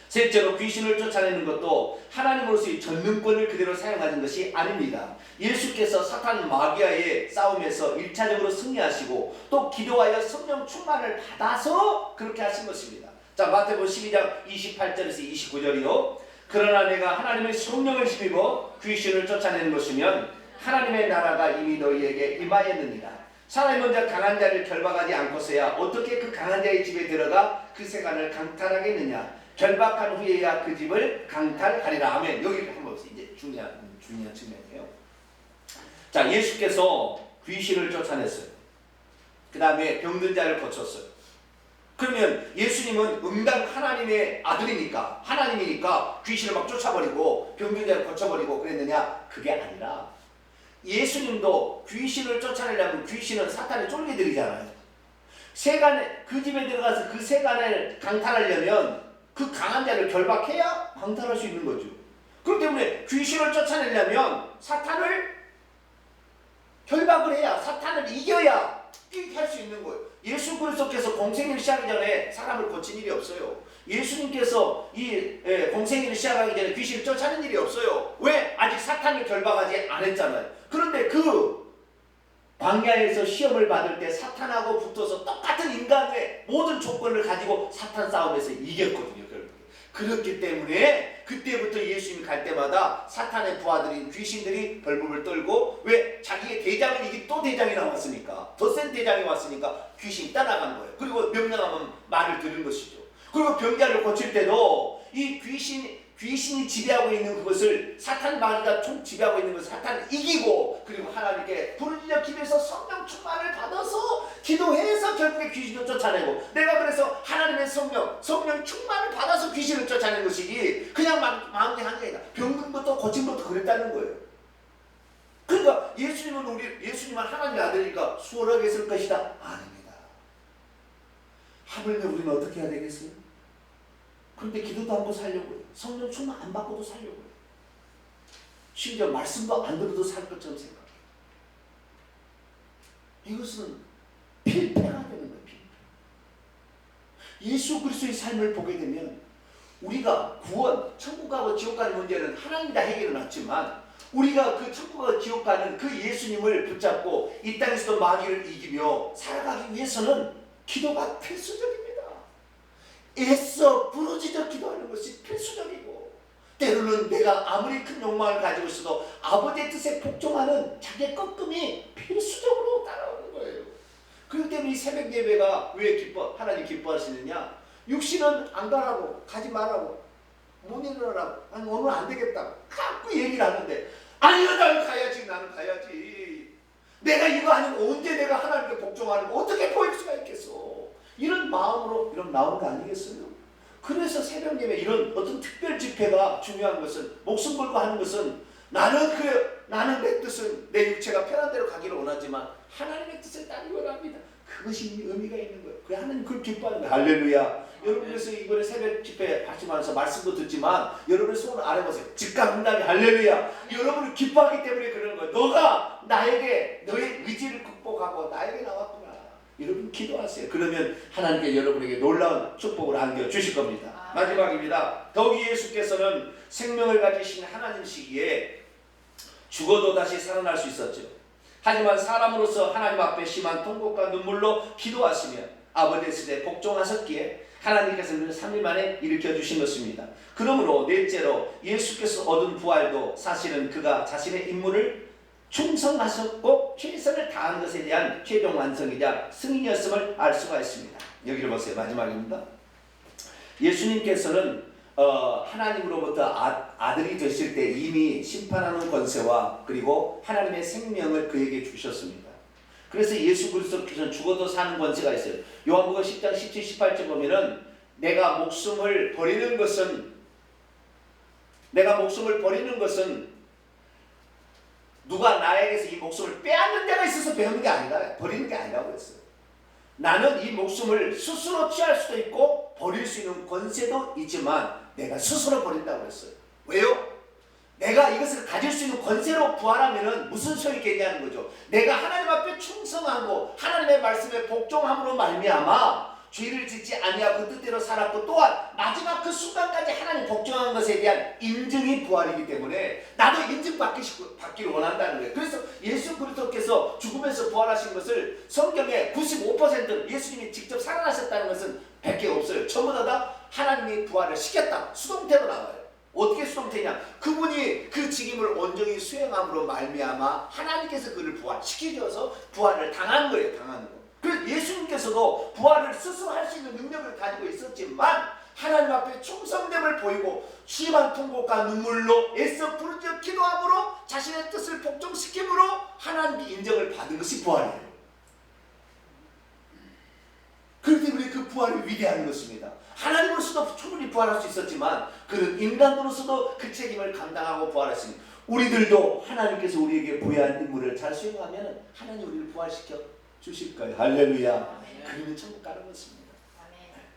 셋째로, 귀신을 쫓아내는 것도 하나님으로서의 전능권을 그대로 사용하는 것이 아닙니다. 예수께서 사탄 마귀와의 싸움에서 1차적으로 승리하시고 또 기도하여 성령 충만을 받아서 그렇게 하신 것입니다. 자, 마태복음 12장 28절에서 29절이요. 그러나 내가 하나님의 성령을 힘입어 귀신을 쫓아내는 것이면 하나님의 나라가 이미 너희에게 임하였느니라. 사람이 먼저 강한 자를 결박하지 않고서야 어떻게 그 강한 자의 집에 들어가 그 세간을 강탈하겠느냐. 결박한 후에야 그 집을 강탈하리라. 아멘. 여기 한번 이제 중요한 측면이에요. 자, 예수께서 귀신을 쫓아냈어요. 그 다음에 병든 자를 고쳤어요. 그러면 예수님은 응당 하나님의 아들이니까, 하나님이니까 귀신을 막 쫓아버리고 병든 자를 고쳐버리고 그랬느냐? 그게 아니라 예수님도 귀신을 쫓아내려면 귀신은 사탄의 쫄개들이잖아요. 세간에, 그 집에 들어가서 그 세간을 강탈하려면 그 강한 자를 결박해야 강탈할 수 있는 거죠. 그렇기 때문에 귀신을 쫓아내려면 사탄을 결박을 해야, 사탄을 이겨야 이렇게 할 수 있는 거예요. 예수 그리스도께서 공생애를 시작하기 전에 사람을 고친 일이 없어요. 예수님께서 이 공생애를 시작하기 전에 귀신을 쫓아낸 일이 없어요. 왜? 아직 사탄을 결박하지 않았잖아요. 그런데 그 광야에서 시험을 받을 때 사탄하고 붙어서 똑같은 인간의 모든 조건을 가지고 사탄 싸움에서 이겼거든요. 그렇기 때문에 그때부터 예수님이 갈 때마다 사탄의 부하들인 귀신들이 벌벌을 떨고, 왜? 자기의 대장을 이기 또 대장이 나왔으니까, 더 센 대장이 왔으니까 귀신이 떠나간 거예요. 그리고 명령하면 말을 들은 것이죠. 그리고 병자를 고칠 때도 이 귀신이 지배하고 있는 그것을, 사탄 마귀가 총 지배하고 있는 것을 사탄을 이기고, 그리고 하나님께 불을 일으키면서 성령 충만을 받아서 기도해서 결국에 귀신을 쫓아내고, 내가 그래서 하나님의 성령 충만을 받아서 귀신을 쫓아낸 것이지 그냥 마음이 한 게 아니라 병든부터 고친 것도 그랬다는 거예요. 그러니까 예수님은 하나님의 아들이니까 수월하게 했을 것이다? 아닙니다. 하물며 우리는 어떻게 해야 되겠어요? 그런데 기도도 안 하고 살려고요. 성령 충만 안 받고도 살려고요. 심지어 말씀도 안 들어도 살 것처럼 생각해요. 이것은 필패가 되는 거예요. 필패. 예수 그리스도의 삶을 보게 되면 우리가 구원, 천국 가고 지옥 가는 문제는 하나님이 다 해결해 놨지만, 우리가 그 천국과 지옥 가는 그 예수님을 붙잡고 이 땅에서도 마귀를 이기며 살아가기 위해서는 기도가 필수적입니다. 애써 부르짖어 기도하는 것이 필수적이고, 때로는 내가 아무리 큰 욕망을 가지고 있어도 아버지의 뜻에 복종하는 자기의 꺾음이 필수적으로 따라오는 거예요. 그렇기 때문에 이 새벽 예배가 왜 하나님 기뻐하시느냐? 육신은 안 가라고, 가지 말라고, 못 일어나라고, 아니 오늘 안 되겠다고 자꾸 얘기를 하는데, 아니요, 나는 가야지. 내가 이거 아니면 언제 내가 하나님께 복종하는 거 어떻게 보일 수가 있겠어? 이런 마음으로 나오는 거 아니겠어요? 그래서 새벽 예배, 이런 어떤 특별 집회가 중요한 것은, 목숨 걸고 하는 것은, 나는 내 뜻은 내 육체가 편한 대로 가기를 원하지만 하나님의 뜻을 따르기 원합니다. 그것이 의미가 있는 거예요. 그래, 하나님 그걸 기뻐하는 거예요. 할렐루야. 여러분께서 이번에 새벽 집회 하시면서 말씀도 듣지만 여러분의 손을 아래보세요. 즉각 응답이 할렐루야. 여러분을 기뻐하기 때문에 그러는 거예요. 너가 나에게 너의 의지를 극복하고 나에게 나왔구나. 여러분 기도하세요. 그러면 하나님께 여러분에게 놀라운 축복을 안겨주실 겁니다. 마지막입니다. 더욱이 예수께서는 생명을 가지신 하나님이시기에 죽어도 다시 살아날 수 있었죠. 하지만 사람으로서 하나님 앞에 심한 통곡과 눈물로 기도하시며 아버지의 뜻에 복종하셨기에 하나님께서는 3일 만에 일으켜주신 것입니다. 그러므로 넷째로 예수께서 얻은 부활도 사실은 그가 자신의 임무를 충성하셨고 최선을 다한 것에 대한 최종 완성이자 승인이었음을 알 수가 있습니다. 여기를 보세요. 마지막입니다. 예수님께서는 하나님으로부터 아들이 되실 때 이미 심판하는 권세와 그리고 하나님의 생명을 그에게 주셨습니다. 그래서 예수 그리스도께서는 죽어도 사는 권세가 있어요. 요한복음 10장 17, 18절 보면은 내가 목숨을 버리는 것은 누가 나에게서 이 목숨을 빼앗는 데가 있어서 배우는 게 아니라 버리는 게 아니라고 했어요. 나는 이 목숨을 스스로 취할 수도 있고 버릴 수 있는 권세도 있지만 내가 스스로 버린다고 했어요. 왜요? 내가 이것을 가질 수 있는 권세로 부활하면은 무슨 소용이 있겠냐는 거죠. 내가 하나님 앞에 충성하고 하나님의 말씀에 복종함으로 말미암아 죄를 짓지 아니하고 그 뜻대로 살았고 또한 마지막 그 순간까지 하나님 복종한 것에 대한 인증이 부활이기 때문에 나도 인증받기를 원한다는 거예요. 그래서 예수 그리스도께서 죽으면서 부활하신 것을 성경에 95%는 예수님이 직접 살아나셨다는 것은 100개 없어요. 전부 다 하나님이 부활을 시켰다. 수동태로 나와요. 어떻게 수동태냐? 그분이 그 직임을 온전히 수행함으로 말미암아 하나님께서 그를 부활시키셔서 부활을 당한 거예요. 당하는 거. 그래서 예수님께서도 부활을 스스로 할 수 있는 능력을 가지고 있었지만 하나님 앞에 충성됨을 보이고 심한 통곡과 눈물로 애써 부르짖어 기도함으로 자신의 뜻을 복종시킴으로 하나님의 인정을 받은 것이 부활이에요. 그렇기 때문에 그 부활이 위대한 것입니다. 하나님으로서도 충분히 부활할 수 있었지만 그는 인간으로서도 그 책임을 감당하고 부활했습니다. 우리들도 하나님께서 우리에게 부여한 임무를 잘 수행하면 하나님 우리를 부활시켜 주실 거예요. 할렐루야. 그러면 천국 가는 것입니다.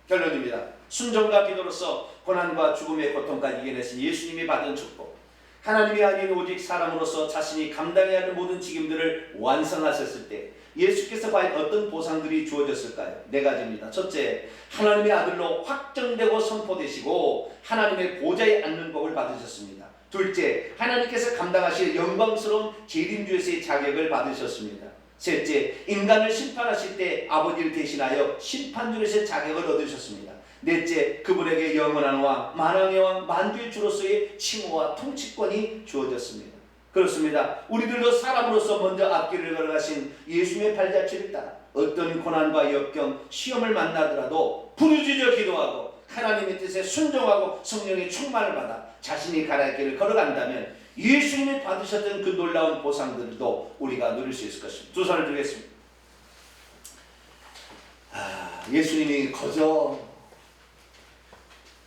결론입니다. 순종과 기도로서 고난과 죽음의 고통까지 이겨내신 예수님이 받은 축복, 하나님이 아닌 오직 사람으로서 자신이 감당해야 하는 모든 책임들을 완성하셨을 때 예수께서 과연 어떤 보상들이 주어졌을까요? 4가지입니다. 첫째, 하나님의 아들로 확정되고 선포되시고 하나님의 보좌에 앉는 복을 받으셨습니다. 둘째, 하나님께서 감당하실 영광스러운 재림주에서의 자격을 받으셨습니다. 셋째, 인간을 심판하실 때 아버지를 대신하여 심판주로서의 자격을 얻으셨습니다. 넷째, 그분에게 영원한 왕, 만왕의 왕, 만주의 주로서의 칭호와 통치권이 주어졌습니다. 그렇습니다. 우리들도 사람으로서 먼저 앞길을 걸어가신 예수님의 발자취를 따라 어떤 고난과 역경, 시험을 만나더라도 부르짖어 기도하고 하나님의 뜻에 순종하고 성령의 충만을 받아 자신이 가야 길을 걸어간다면 예수님이 받으셨던 그 놀라운 보상들도 우리가 누릴 수 있을 것입니다. 두 손을 들겠습니다. 예수님이 거저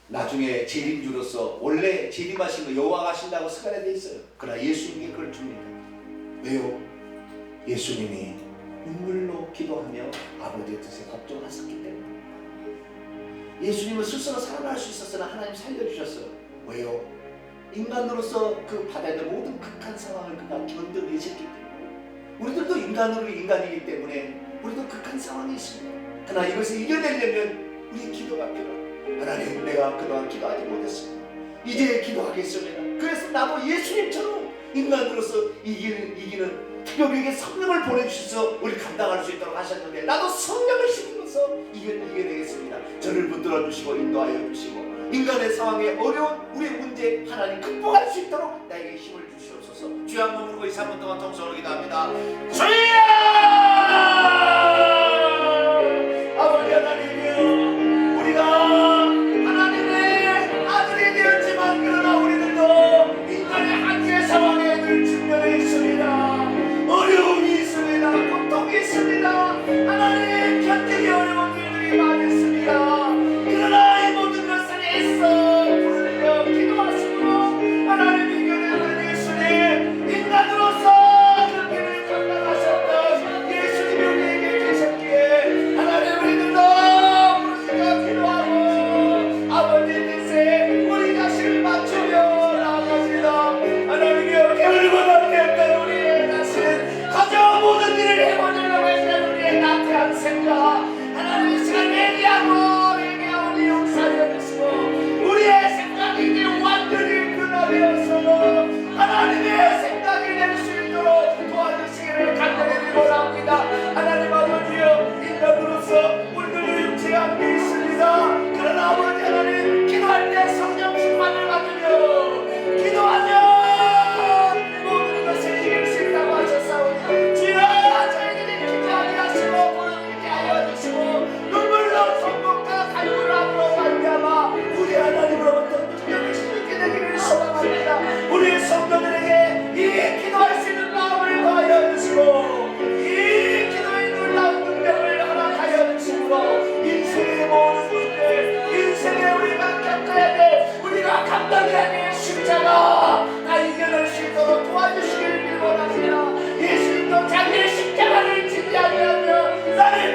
나중에 재림주로서 원래 재림하신 거 여호와가 하신다고 습관에 돼 있어요. 그러나 예수님이 그걸 줍니다. 왜요? 예수님이 눈물로 기도하며 아버지의 뜻에 복종하셨기 때문에. 예수님은 스스로 살아날 수 있었으나 하나님 살려주셨어요. 왜요? 인간으로서 그 받아야 될 모든 극한 상황을 그가 견뎌내셨기 때문에. 우리들도 인간이기 때문에 우리도 극한 상황이 있습니다. 그러나 이것을 이겨내려면 우리의 기도가 필요합니다. 하나님, 내가 그동안 기도하지 못했습니다. 이제 기도하겠습니다. 그래서 나도 예수님처럼 인간으로서 이기는 특별하게 성령을 보내주셔서 우리 감당할 수 있도록 하셨는데 나도 성령을 심으면서 이겨내겠습니다. 저를 붙들어 주시고 인도하여 주시고 인간의 상황에 어려운 우리의 문제 하나님 극복할 수 있도록 나에게 힘을 주시옵소서. 주여 한번 부르고 2, 3분 동안 통성으로 기도합니다. 주여! 아버지 하나님이여, 우리가 하나님의 아들이 되었지만 그러나 우리들도 인간의 한계의 상황에 늘 직면해 있습니다. 어려움이 있습니다. 고통이 있습니다. 하나님, 견디기 어려운 일들이 많이 있습니다. 그러나 이 모든 것을 애써 부르짖어 기도하시고 하나님 이겨내는 예수님, 인간으로서 그 길을 감당하셨다.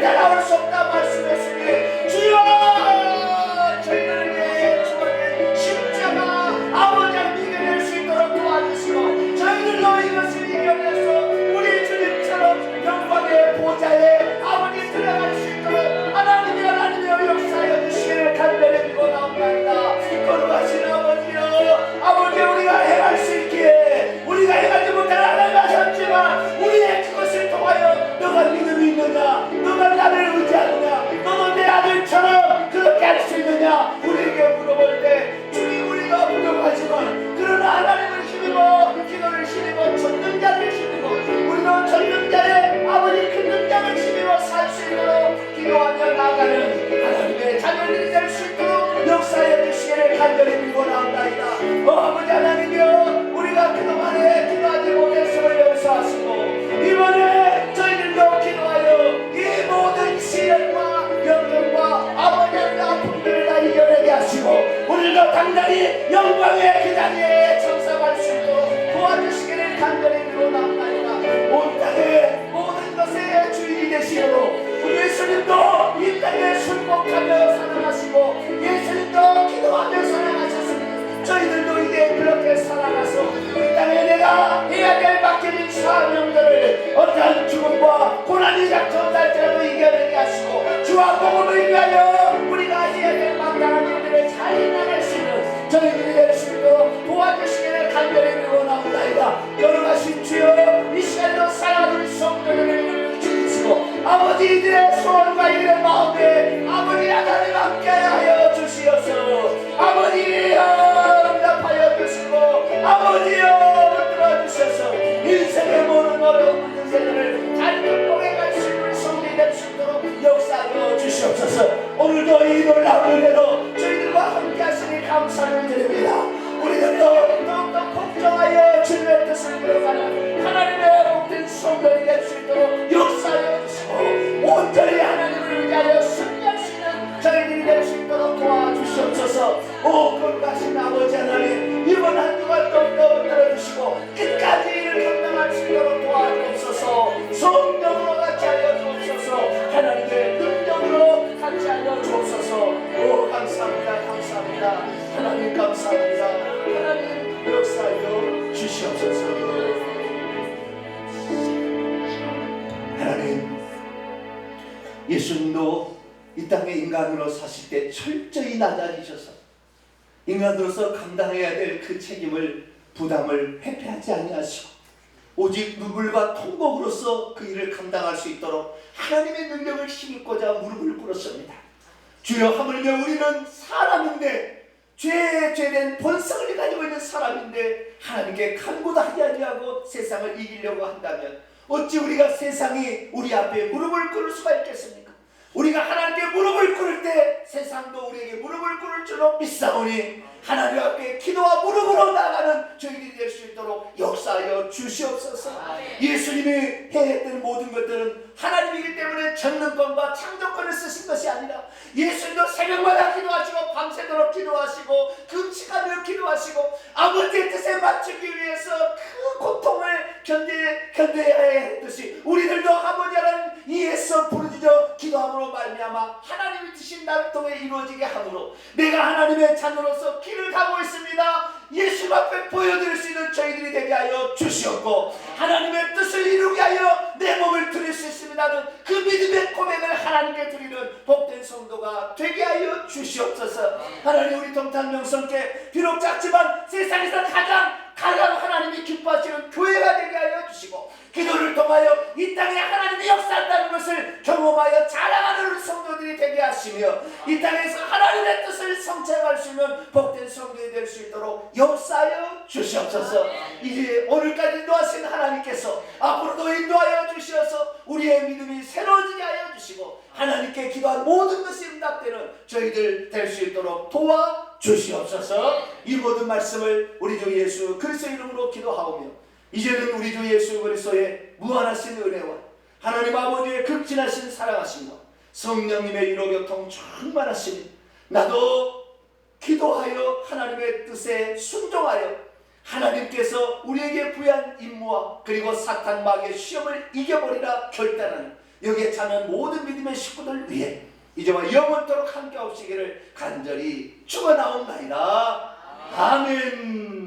따라올 수 없다 말씀했으니 주여 저희들에게 주어진 십자가 아버지를 이겨낼 수 있도록 도와주시고 저희들로 이것을 이겨내서 우리 주님처럼 영광의 보좌에 아버지 들어갈 수 있도록 하나님의 역사여 주시기를 간절히 원하옵나이다. 거룩하신 아버지여, 아버지 우리가 행할 수 있기에 우리가 행하지 못할 하나님 하셨지만 우리의 그것을 통하여 너가 믿음이 있느냐, 너가 나를 의지하느냐, 너도 내 아들처럼 그렇게 할 수 있느냐 우리에게 물어볼 때 주님 우리가 부족하지만 그러나 하나님을 힘입어 기도를 힘입어 젖는 자를 힘입어 우리도 젖는 자의 아버지 큰 자를 힘입어 살 수 있도록 기도하며 나아가는 하나님의 자녀들이 될 수 있도록 역사해 주시기를 간절히 빌고나옵나이다. 아버지 하나님이여, 우리가 그동안에 기도하지 못했음을 용서하시고 이번에 저희들도 기도하여 이 모든 시련과 연경과 아버지 하나님의 아픔들을 다 이겨내게 하시고 우리도 당당히 영광의 그 자리에 참석할 수 있도록 도와주시기를 간절히 빌고나옵나이다. 온 땅의 모든 것의 주인이 되시도록 우리 예수님도 이 땅에 순복하며 살아가시고 예수님도 기도하며 살아가셨습니다. 저희들도 이제 그렇게 살아가서 이 땅에 내가 해야 될 맡겨진 사명들을 어떠한 죽음과 고난이 닥쳐온다 할지라도 이겨내게 하시고 주와 복음을 위하여 우리가 해야 될 마땅한 일들을 잘 해나갈 수 있는 저희들이 될 수 있도록 도와주시기를 간절히 빌고나옵나이다. 거룩하신 주여, 이 시간도 사랑하는 성도들을 주시고 아버지 이들의 소원과 이들의 마음에 아버지 하나님 함께하여 주시옵소서. 아버지여 응답하여 주시고 아버지여 붙들어 주셔서 인생의 모든 어려운 문제들을 잘 극복해 갈 수 있는 성도이 될 수 있도록 역사하여 주시옵소서. 오늘도 이 놀라운 은혜로 저희들과 함께 하시니 감사를 드립니다. 우리들도 더욱더 복종하여 주님의 뜻을 이루어가는 하나님의 복된 성도이 될 수 있도록 역사하여 주시고 온전히 하나님을 의지하여 승리할 수 있는 저희들이 될 수 있도록 도와주시옵소서. 오 거룩하신 아버지 하나님, 이번 한 주간 더욱더 들어주시고 끝까지 일을 감당할 수 있도록 도와주옵소서. 성령으로 같이 하여 주옵소서. 하나님의 능력으로 같이 하여 주옵소서. 오 감사합니다. 감사합니다. 하나님 감사합니다. 하나님 역사하여 주시옵소서. 하나님, 예수님도 이 땅에 인간으로 사실 때 철저히 낮아지셔서 인간으로서 감당해야 될 그 책임을 부담을 회피하지 아니하시고 오직 눈물과 통곡으로서 그 일을 감당할 수 있도록 하나님의 능력을 힘입고자 무릎을 꿇었습니다. 주여, 하물며 우리는 사람인데 죄된 본성을 가지고 있는 사람인데 하나님께 간구도 하지 아니하고 세상을 이기려고 한다면 어찌 우리가 세상이 우리 앞에 무릎을 꿇을 수가 있겠습니까? 우리가 하나님께 무릎을 꿇을 때 세상도 우리에게 무릎을 꿇을 줄로 믿사오니 하나님 앞에 기도와 무릎으로 나가는 저희들이 될 수 있도록 역사하여 주시옵소서. 예수님이 해했던 모든 것들은 하나님이기 때문에 전능권과 창조권을 쓰신 것이 아니라 예수님도 새벽마다 기도하시고 밤새도록 기도하시고 금식하며 기도하시고 아버지의 뜻에 맞추기 위해서 그 고통을 견뎌야 했듯이 우리들도 아버지 하나님 이에서 부르짖어 기도함으로 말미암아 하나님의 뜻이 나를 통해 이루어지게 함으로 내가 하나님의 자녀로서 길을 가고 있습니다. 예수 앞에 보여드릴 수 있는 저희들이 되게 하여 주시옵고 하나님의 뜻을 이루게 하여 내 몸을 드릴 수 있습니다는 그 믿음의 고백을 하나님께 드리는 복된 성도가 되게 하여 주시옵소서. 하나님, 우리 동탄 명성께 비록 작지만 세상에서 가장 하나님이 기뻐하시는 교회가 되게 하여 주시고 기도를 통하여 이 땅에 하나님이 역사한다는 것을 경험하여 자랑하는 우리 성도들이 되게 하시며 이 땅에서 하나님의 뜻을 성취할 수 있는 복된 성도들이 될 수 있도록 역사하여 주시옵소서. 이제 오늘까지 인도하신 하나님께서 앞으로도 인도하여 주시어서 우리의 믿음이 새로워지게 하여 주시고 하나님께 기도한 모든 것이 응답되는 저희들 될 수 있도록 도와주시옵소서. 이 모든 말씀을 우리 주 예수 그리스도 이름으로 기도하오며 이제는 우리 주 예수 그리스도의 무한하신 은혜와 하나님 아버지의 극진하신 사랑하심과 성령님의 위로교통 충만하심이 나도 기도하여 하나님의 뜻에 순종하여 하나님께서 우리에게 부여한 임무와 그리고 사탄 마귀의 시험을 이겨버리라 결단하는 여기에 참여한 모든 믿음의 식구들 위해 이제와 영원토록 함께 없으기를 간절히 축원하옵나이다. 아멘.